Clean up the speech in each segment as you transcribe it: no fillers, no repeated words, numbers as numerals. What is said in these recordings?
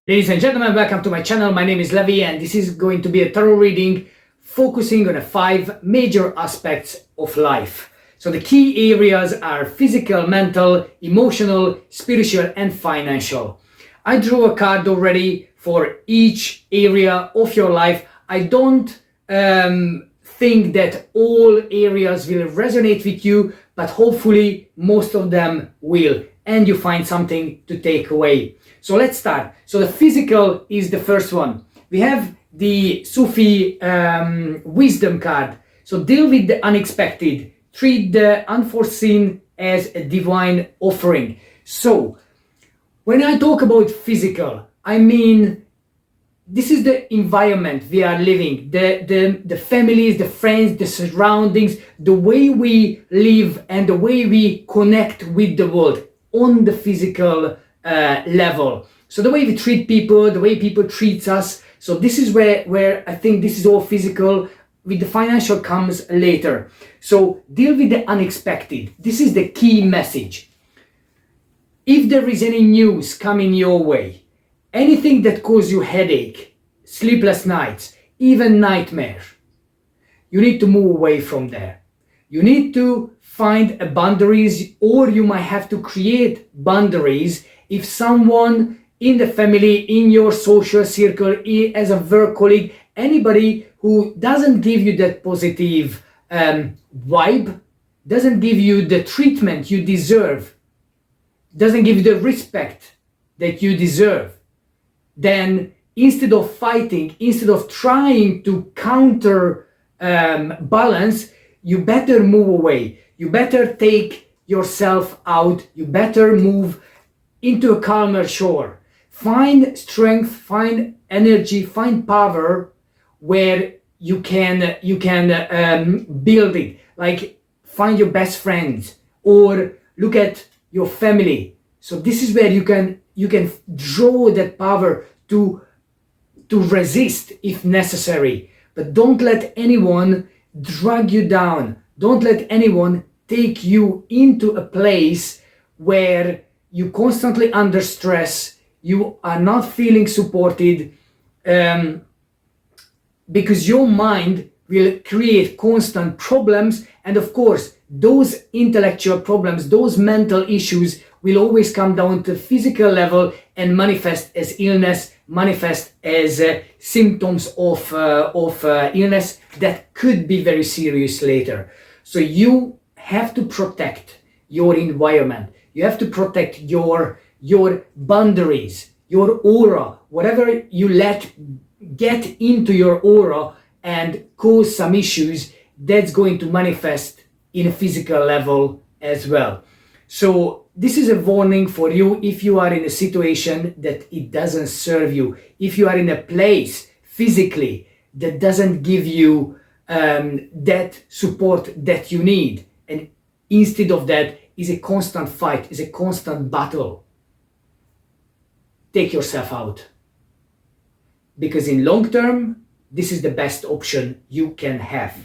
Ladies and gentlemen, welcome to my channel. My name is Levi and this is going to be a thorough reading focusing on the 5 major aspects of life. So the key areas are physical, mental, emotional, spiritual and financial. I drew a card already for each area of your life. I don't think that all areas will resonate with you, but hopefully most of them will, and you find something to take away. So let's start. So the physical is the first one. We have the Sufi wisdom card. So deal with the unexpected. Treat the unforeseen as a divine offering. So when I talk about physical, I mean this is the environment we are living, the families, the friends, the surroundings, the way we live and the way we connect with the world on the physical level. So the way we treat people, the way people treat us. So this is where I think this is all physical. With the financial comes later. So deal with the unexpected. This is the key message. If there is any news coming your way, anything that causes you headache, sleepless nights, even nightmare, you need to move away from there. You need to find a boundaries, or you might have to create boundaries if someone in the family, in your social circle, as a work colleague, anybody who doesn't give you that positive vibe, doesn't give you the treatment you deserve, doesn't give you the respect that you deserve, then instead of fighting, instead of trying to counter balance, you better move away. You better take yourself out. You better move into a calmer shore. Find strength, find energy, find power where you can build it. Like find your best friends or look at your family. So this is where you can draw that power to resist if necessary. But don't let anyone drag you down. Don't let anyone take you into a place where you constantly under stress, you are not feeling supported, because your mind will create constant problems. And of course, those intellectual problems, those mental issues will always come down to physical level and manifest as illness, manifest as symptoms of illness that could be very serious later. So you have to protect your environment. You have to protect your boundaries, your aura, whatever you let get into your aura and cause some issues, that's going to manifest in a physical level as well. So this is a warning for you if you are in a situation that it doesn't serve you, if you are in a place physically that doesn't give you that support that you need, and instead of that is a constant fight, is a constant battle. Take yourself out, because in long term this is the best option you can have.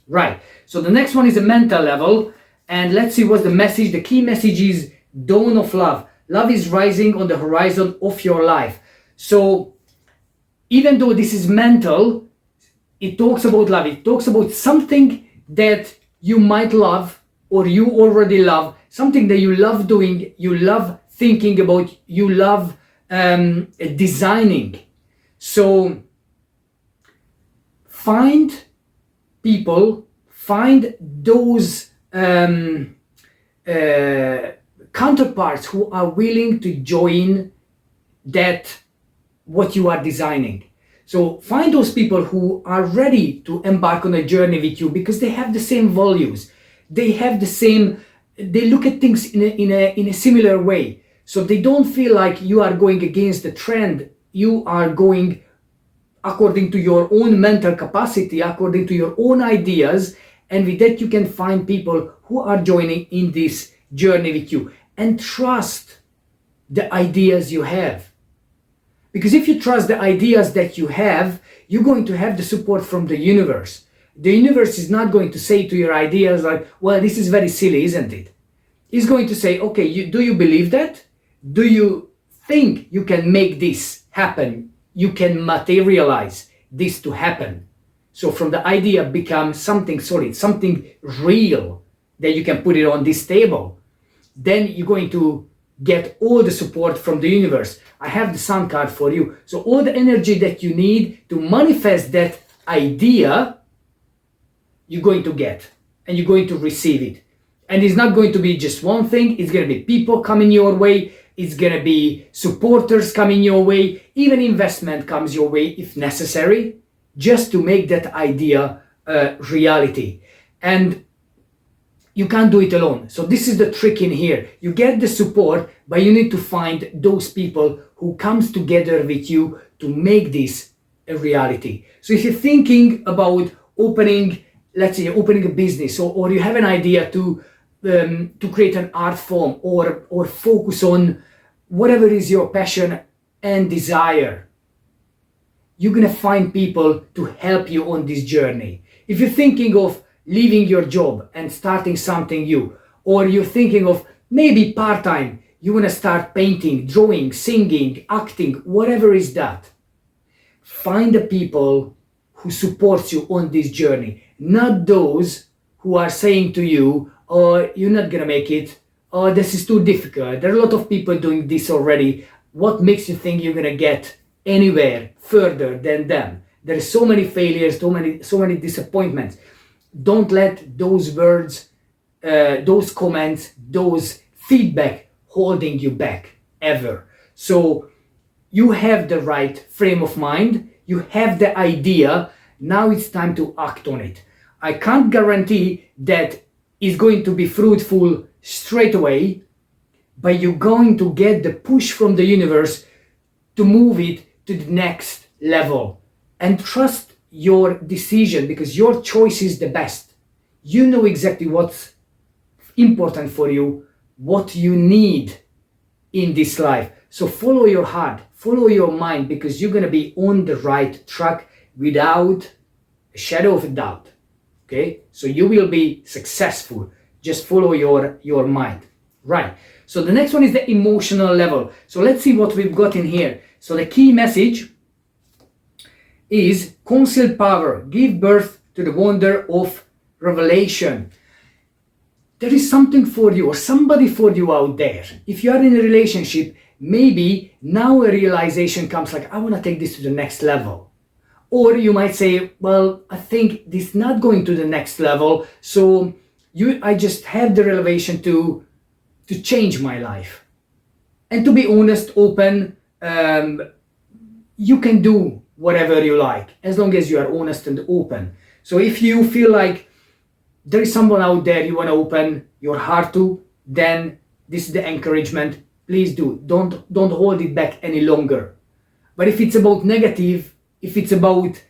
Right, so the next one is a mental level, and let's see what's the message. The key message is dawn of love. Love is rising on the horizon of your life. So even though this is mental, it talks about love. It talks about something that you might love or you already love, something that you love doing, you love thinking about, you love designing. So find people, find those counterparts who are willing to join that what you are designing. So find those people who are ready to embark on a journey with you, because they have the same values, they have the same, they look at things in a similar way. So they don't feel like you are going against the trend. You are going according to your own mental capacity, according to your own ideas, and with that you can find people who are joining in this journey with you. And trust the ideas you have. Because if you trust the ideas that you have, you're going to have the support from the universe. The universe is not going to say to your ideas like, well, this is very silly, isn't it? It's going to say, okay, do you believe that? Do you think you can make this happen. You can materialize this to happen. So from the idea becomes something solid, something real that you can put it on this table. Then you're going to get all the support from the universe. I have the sun card for you. So all the energy that you need to manifest that idea, you're going to get and you're going to receive it. And it's not going to be just one thing. It's going to be people coming your way. It's going to be supporters coming your way. Even investment comes your way if necessary, just to make that idea a reality. And you can't do it alone. So this is the trick in here. You get the support, but you need to find those people who comes together with you to make this a reality. So if you're thinking about opening, let's say opening a business, or you have an idea to create an art form, or focus on whatever is your passion and desire, you're gonna find people to help you on this journey. If you're thinking of leaving your job and starting something new, or you're thinking of maybe part-time, you want to start painting, drawing, singing, acting, whatever is that, find the people who support you on this journey, not those who are saying to you, oh, you're not gonna make it, oh, this is too difficult, there are a lot of people doing this already, what makes you think you're gonna get anywhere further than them? There are so many failures, so many disappointments. Don't let those words, those comments, those feedback holding you back ever. So you have the right frame of mind, you have the idea, now it's time to act on it. I can't guarantee that it's going to be fruitful straight away, but you're going to get the push from the universe to move it to the next level. And trust your decision, because your choice is the best. You know exactly what's important for you, what you need in this life. So follow your heart, follow your mind, because you're going to be on the right track without a shadow of a doubt. Okay? So you will be successful. Just follow your mind. Right. So the next one is the emotional level. So let's see what we've got in here. So the key message is concealed power, give birth to the wonder of revelation. There is something for you, or somebody for you out there. If you are in a relationship, maybe now a realization comes like, I want to take this to the next level. Or you might say, well, I think this is not going to the next level, so I just have the revelation to change my life. And to be honest, open, you can do whatever you like, as long as you are honest and open. So if you feel like there is someone out there you want to open your heart to, then this is the encouragement. Please do. Don't hold it back any longer. But if it's about negative, if it's about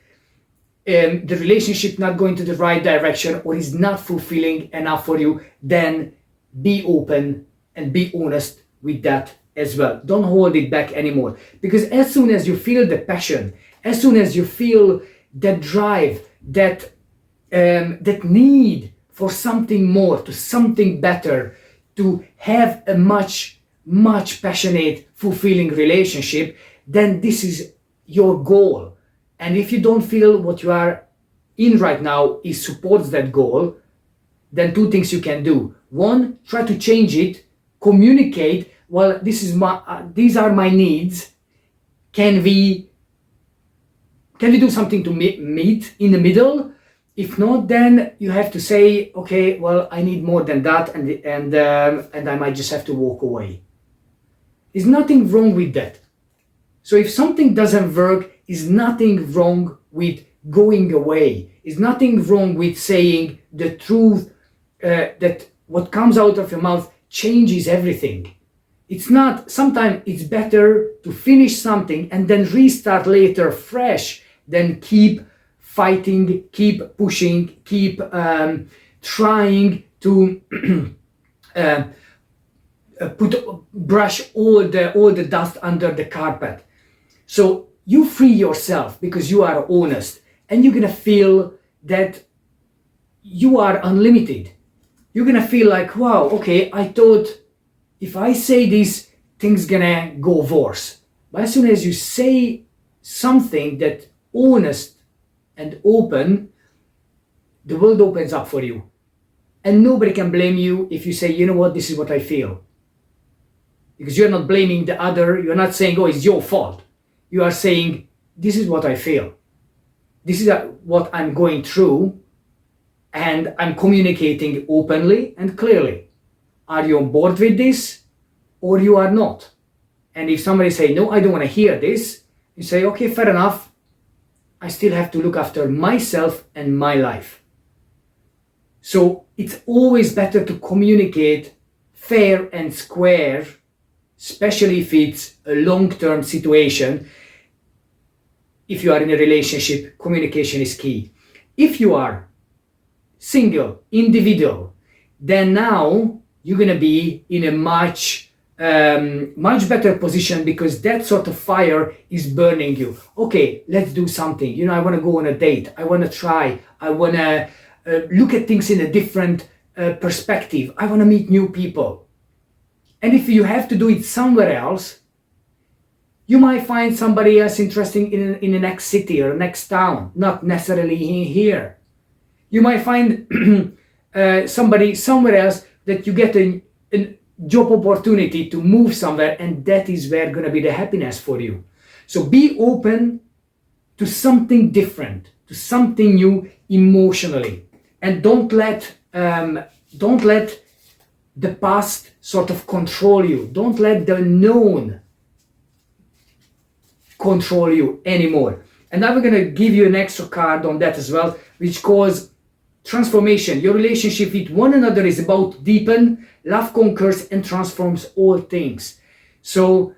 the relationship not going to the right direction, or is not fulfilling enough for you, then be open and be honest with that as well. Don't hold it back anymore. Because as soon as you feel the passion, as soon as you feel that drive, that need for something more, to something better, to have a much passionate, fulfilling relationship, then this is your goal. And if you don't feel what you are in right now supports that goal, then two things you can do. One, try to change it, communicate, well, these are my needs. Can we do something to meet in the middle? If not, then you have to say, okay, well, I need more than that, and I might just have to walk away. There's nothing wrong with that. So if something doesn't work, is nothing wrong with going away. Is nothing wrong with saying the truth, that what comes out of your mouth changes everything. It's not, sometimes it's better to finish something and then restart later fresh than keep fighting, keep pushing, keep trying to brush all the dust under the carpet. So you free yourself because you are honest, and you're gonna feel that you are unlimited. You're gonna feel like, wow, okay, I thought if I say this, things gonna go worse. But as soon as you say something that honest and open, the world opens up for you. And nobody can blame you if you say, you know what, this is what I feel. Because you're not blaming the other, you're not saying, oh, it's your fault. You are saying, this is what I feel. This is what I'm going through, and I'm communicating openly and clearly. Are you on board with this, or you are not? And if somebody say, no, I don't want to hear this, you say, okay, fair enough. I still have to look after myself and my life. So it's always better to communicate fair and square, especially if it's a long-term situation. If you are in a relationship, communication is key. If you are single, individual, then now you're going to be in a much better position, because that sort of fire is burning you. Okay, let's do something. You know, I want to go on a date. I want to try. I want to look at things in a different perspective. I want to meet new people. And if you have to do it somewhere else, you might find somebody else interesting in the next city or next town, not necessarily here. You might find somebody somewhere else that you get a job opportunity to move somewhere, and that is where going to be the happiness for you. So be open to something different, to something new emotionally, and don't let the past sort of control you. Don't let the known control you anymore. And I'm going to give you an extra card on that as well, which calls transformation. Your relationship with one another is about deepen, love conquers and transforms all things. So,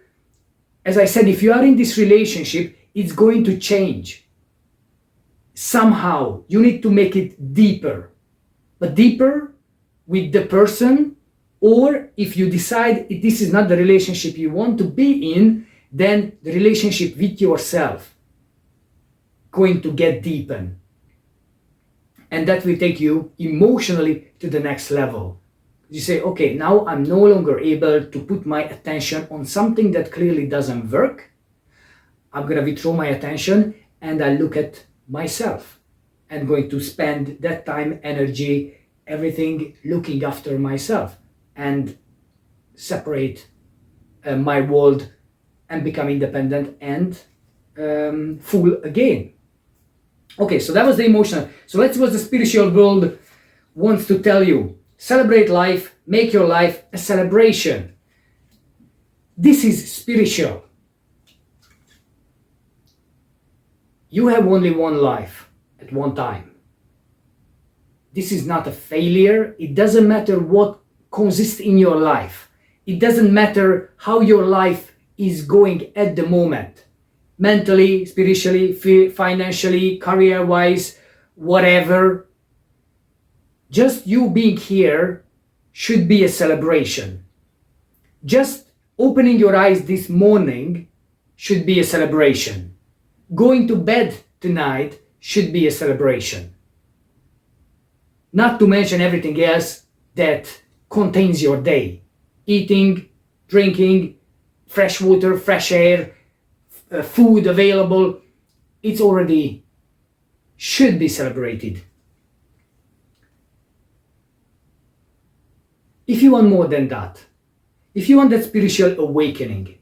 as I said, if you are in this relationship, it's going to change. Somehow, you need to make it deeper. But deeper with the person, or if you decide this is not the relationship you want to be in, then the relationship with yourself going to get deepened. And that will take you emotionally to the next level. You say, okay, now I'm no longer able to put my attention on something that clearly doesn't work. I'm going to withdraw my attention and I look at myself and going to spend that time, energy, everything looking after myself and separate my world and become independent and full again. Okay, so that was the emotional. So let's what the spiritual world wants to tell you. Celebrate life, make your life a celebration. This is spiritual. You have only one life at one time. This is not a failure. It doesn't matter what consists in your life. It doesn't matter how your life is going at the moment. Mentally, spiritually, financially, career-wise, whatever. Just you being here should be a celebration. Just opening your eyes this morning should be a celebration. Going to bed tonight should be a celebration. Not to mention everything else that contains your day. Eating, drinking, fresh water, fresh air, food available. It's already should be celebrated. If you want more than that, if you want that spiritual awakening,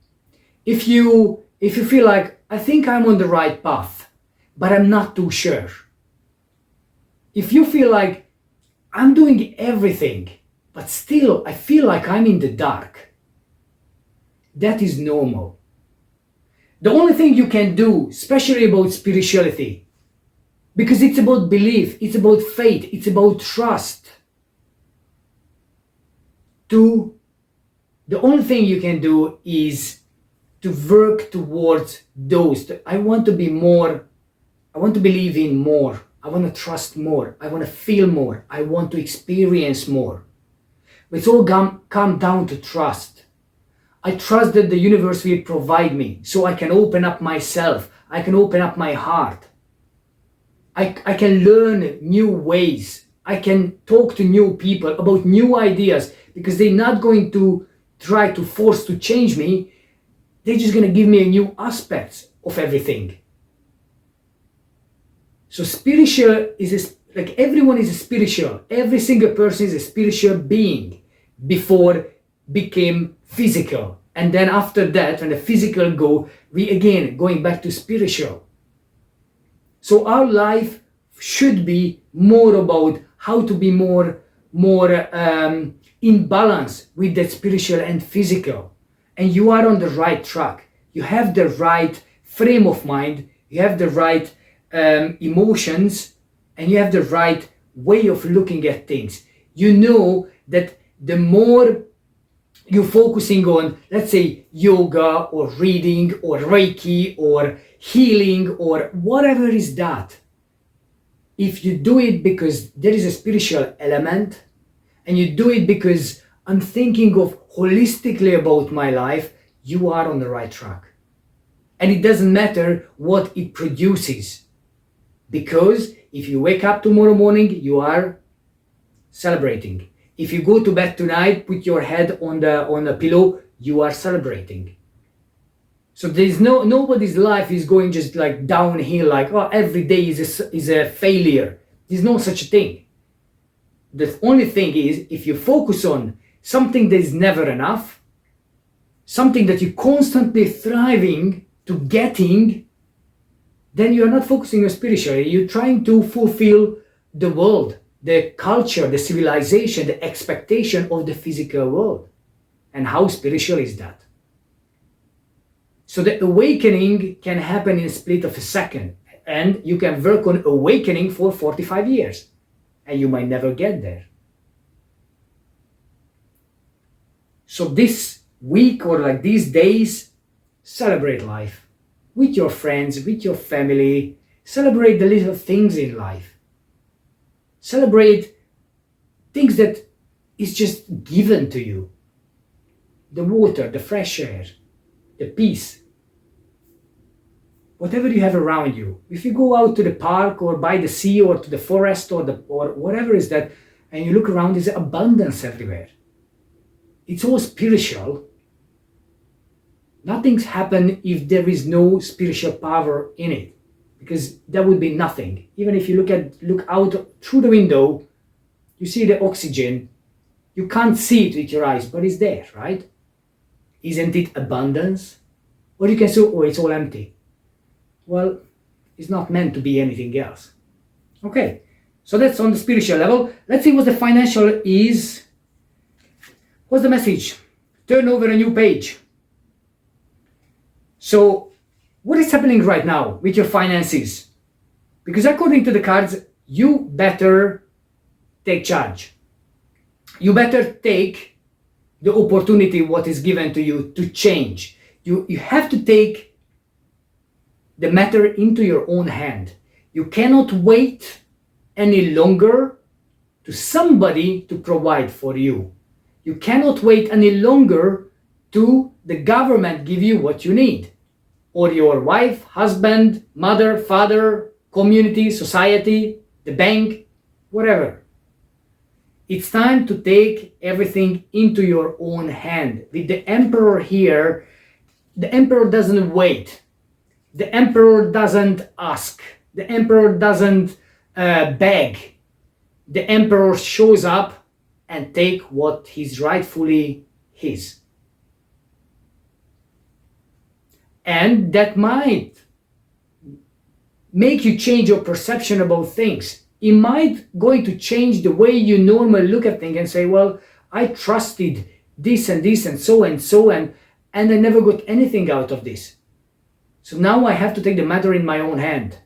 if you feel like, I think I'm on the right path, but I'm not too sure. If you feel like I'm doing everything, but still I feel like I'm in the dark, that is normal. The only thing you can do, especially about spirituality, because it's about belief, it's about faith, it's about trust. The only thing you can do is to work towards those. I want to be more, I want to believe in more, I want to trust more, I want to feel more, I want to experience more. It's all come down to trust. I trust that the universe will provide me so I can open up myself, I can open up my heart. I can learn new ways. I can talk to new people about new ideas, because they're not going to try to force to change me. they're just going to give me a new aspect of everything. So spiritual is like everyone is a spiritual. Every single person is a spiritual being before became physical. And then after that, when the physical go, we again going back to spiritual. So our life should be more about how to be more in balance with that spiritual and physical. And you are on the right track. You have the right frame of mind. You have the right emotions, and you have the right way of looking at things. You know that the more you're focusing on, let's say, yoga or reading or Reiki or healing or whatever is that, if you do it because there is a spiritual element, and you do it because I'm thinking of holistically about my life, you are on the right track. And it doesn't matter what it produces. Because if you wake up tomorrow morning, you are celebrating. If you go to bed tonight, put your head on the pillow, you are celebrating. So there's nobody's life is going just like downhill, like, oh, every day is a failure. There's no such a thing. The only thing is, if you focus on something that is never enough, something that you're constantly thriving to getting, then you're not focusing on spirituality. You're trying to fulfill the world, the culture, the civilization, the expectation of the physical world. And how spiritual is that? So the awakening can happen in a split of a second. And you can work on awakening for 45 years. And you might never get there. So this week or like these days, celebrate life. With your friends, with your family. Celebrate the little things in life. Celebrate things that is just given to you. The water, the fresh air, the peace. Whatever you have around you. If you go out to the park or by the sea or to the forest or whatever is that, and you look around, there's abundance everywhere. It's all spiritual. Nothing's happened if there is no spiritual power in it, because that would be nothing. Even if you look out through the window, you see the oxygen. You can't see it with your eyes, but it's there, right? Isn't it abundance? Or you can say, oh, it's all empty. Well, it's not meant to be anything else. Okay, so that's on the spiritual level. Let's see what the financial is. What's the message? Turn over a new page. So, what is happening right now with your finances? Because according to the cards, you better take charge. You better take the opportunity what is given to you to change. You have to take the matter into your own hand. You cannot wait any longer to somebody to provide for you. You cannot wait any longer to the government give you what you need, or your wife, husband, mother, father, community, society, the bank, whatever. It's time to take everything into your own hand. With the emperor here, the emperor doesn't wait. The emperor doesn't ask. The emperor doesn't beg. The emperor shows up and take what is rightfully his. And that might make you change your perception about things. It might going to change the way you normally look at things and say, well, I trusted this and this and so and I never got anything out of this. So now I have to take the matter in my own hand,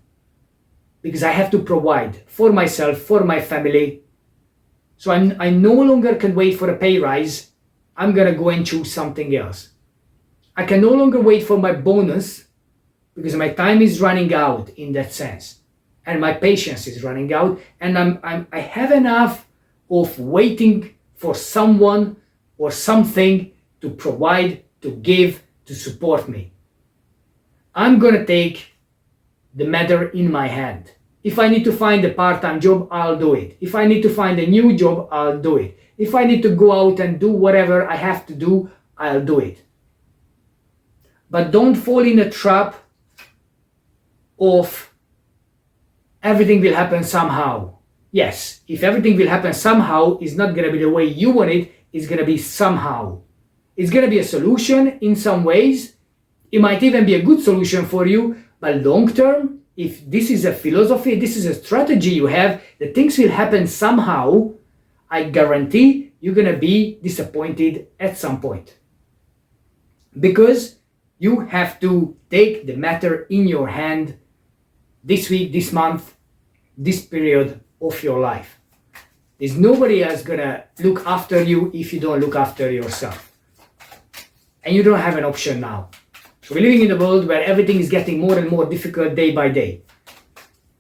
because I have to provide for myself, for my family. So I no longer can wait for a pay rise. I'm gonna go and choose something else. I can no longer wait for my bonus, because my time is running out in that sense, and my patience is running out, and I have enough of waiting for someone or something to provide, to give, to support me. I'm gonna take the matter in my hand. If I need to find a part-time job, I'll do it. If I need to find a new job, I'll do it. If I need to go out and do whatever I have to do, I'll do it. But don't fall in a trap of everything will happen somehow. Yes, if everything will happen somehow, it's not going to be the way you want it, it's going to be somehow. It's going to be a solution in some ways. It might even be a good solution for you, but long term, if this is a philosophy, this is a strategy you have, that things will happen somehow, I guarantee you're going to be disappointed at some point. Because you have to take the matter in your hand this week, this month, this period of your life. There's nobody else going to look after you if you don't look after yourself. And you don't have an option now. So we're living in a world where everything is getting more and more difficult day by day.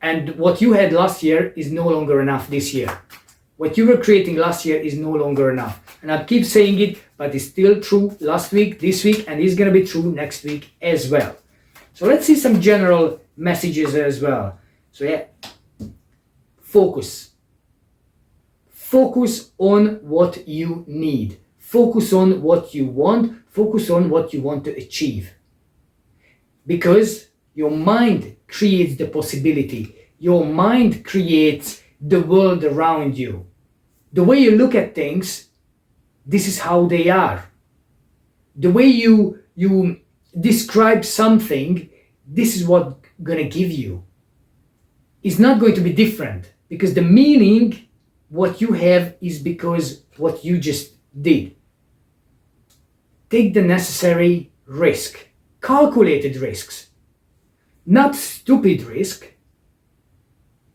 And what you had last year is no longer enough this year. What you were creating last year is no longer enough. And I keep saying it, but it's still true last week, this week, and it's going to be true next week as well. So let's see some general messages as well. So yeah, focus. Focus on what you need. Focus on what you want. Focus on what you want to achieve. Because your mind creates the possibility. Your mind creates the world around you. The way you look at things, this is how they are. The way you describe something, this is what going to give you. It's not going to be different, because the meaning what you have is because what you just did. Take the necessary risk. Calculated risks, not stupid risk.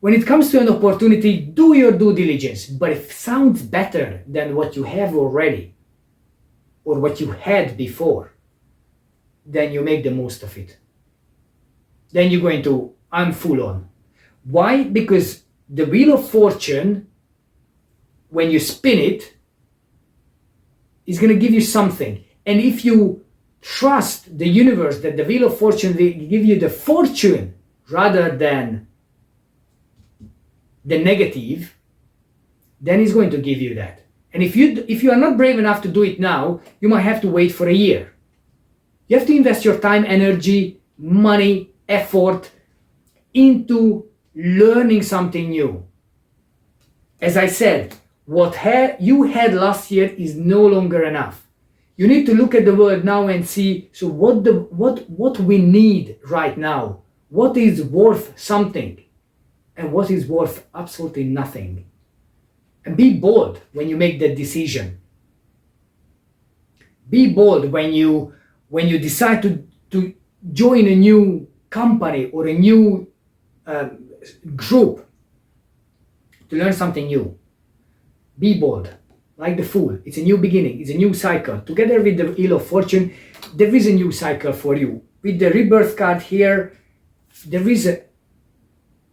When it comes to an opportunity, do your due diligence, but if it sounds better than what you have already or what you had before, then you make the most of it. Then you're going to, I'm full on. Why? Because the Wheel of Fortune, when you spin it, is going to give you something. And if you trust the universe that the Wheel of Fortune will give you the fortune rather than the negative, then it's going to give you that. And if you are not brave enough to do it now, you might have to wait for a year. You have to invest your time, energy, money, effort into learning something new. As I said, what you had last year is no longer enough. You need to look at the world now and see, so what we need right now, what is worth something, and what is worth absolutely nothing. And be bold when you make that decision. Be bold when you decide to join a new company or a new group to learn something new. Be bold. Like the Fool, it's a new beginning, it's a new cycle. Together with the Wheel of Fortune, there is a new cycle for you. With the rebirth card here, there is a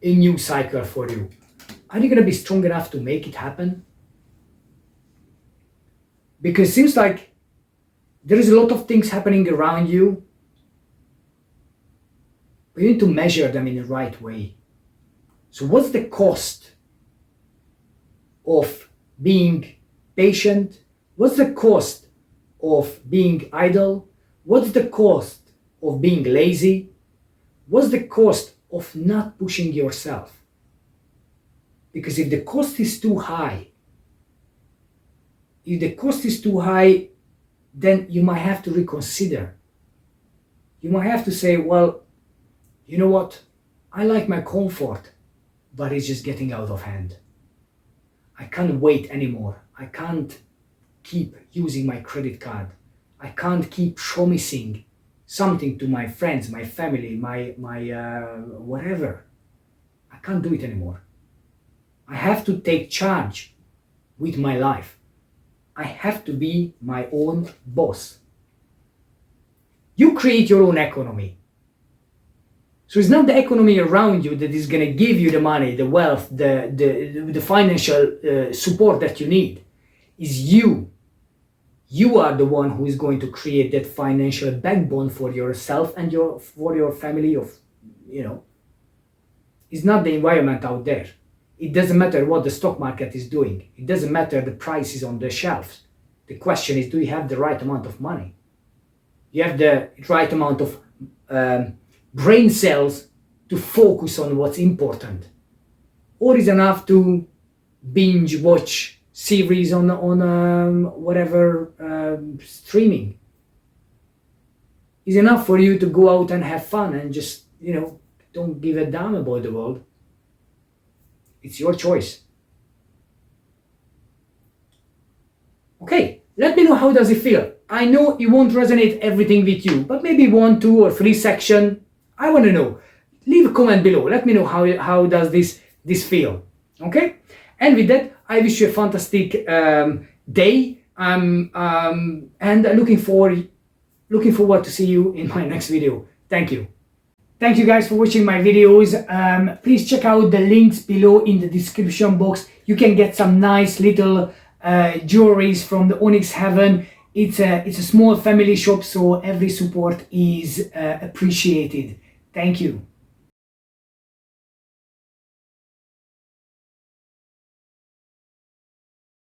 new cycle for you. Are you going to be strong enough to make it happen? Because it seems like there is a lot of things happening around you, but you need to measure them in the right way. So what's the cost of being patient? What's the cost of being idle? What's the cost of being lazy? What's the cost of not pushing yourself? Because if the cost is too high, then you might have to reconsider. You might have to say, well, you know what? I like my comfort, but it's just getting out of hand. I can't wait anymore. I can't keep using my credit card. I can't keep promising something to my friends, my family, my whatever. I can't do it anymore. I have to take charge with my life. I have to be my own boss. You create your own economy. So it's not the economy around you that is going to give you the money, the wealth, the financial support that you need. It's you. You are the one who is going to create that financial backbone for yourself and for your family. It's not the environment out there. It doesn't matter what the stock market is doing. It doesn't matter the prices on the shelves. The question is, do you have the right amount of money? you have the right amount of brain cells to focus on what's important, or is enough to binge watch series on whatever streaming. Is enough for you to go out and have fun and just, don't give a damn about the world. It's your choice. Okay, let me know how does it feel. I know it won't resonate everything with you, but maybe 1, 2, or 3 section. I want to know. Leave a comment below. Let me know how does this feel. Okay? And with that, I wish you a fantastic day. And looking forward to see you in my next video. Thank you. Thank you guys for watching my videos. Please check out the links below in the description box. You can get some nice little jewelries from the Onyx Heaven. It's a small family shop, so every support is appreciated. Thank you.